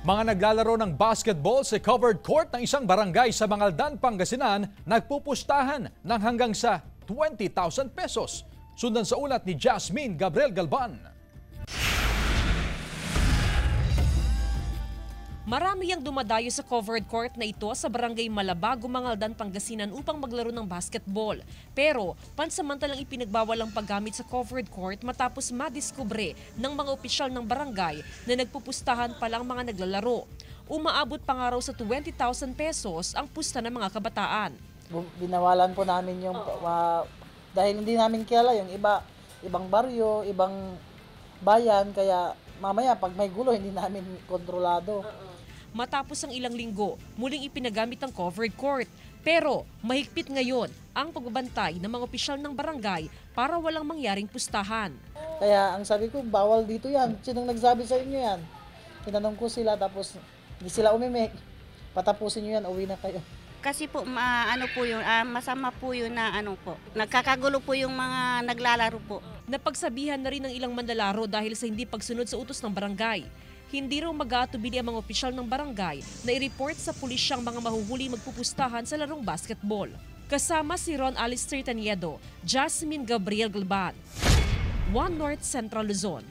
Mga naglalaro ng basketball sa covered court ng isang barangay sa Mangaldan, Pangasinan nagpupustahan ng hanggang sa 20,000 pesos. Sundan sa ulat ni Jasmine Gabriel Galban. Marami ang dumadayo sa covered court na ito sa barangay Malabago, Mangaldan, Pangasinan upang maglaro ng basketball. Pero pansamantalang ipinagbawal ang paggamit sa covered court matapos madiskubre ng mga opisyal ng barangay na nagpupustahan pa lang mga naglalaro. Umaabot pa nga raw sa 20,000 pesos ang pusta ng mga kabataan. Binawalan po namin yung dahil hindi namin kilala yung ibang baryo, ibang bayan, kaya mamaya pag may gulo hindi namin kontrolado. Matapos ang ilang linggo, muling ipinagamit ang covered court. Pero mahigpit ngayon ang pagbabantay ng mga opisyal ng barangay para walang mangyaring pustahan. Kaya ang sabi ko, bawal dito yan. Sinong nagsabi sa inyo yan? Tinanong ko sila tapos hindi sila umimik. Patapusin nyo yan, uwi na kayo. Kasi po masama po yun na nagkakagulo po yung mga naglalaro po. Napagsabihan na rin ng ilang manlalaro dahil sa hindi pagsunod sa utos ng barangay. Hindi raw mag-aatubili ang mga opisyal ng barangay na i-report sa pulisyang mga mahuhuli magpupustahan sa larong basketball. Kasama si Ron Alistair Taniedo, Jasmine Gabriel Galban, One North Central Luzon.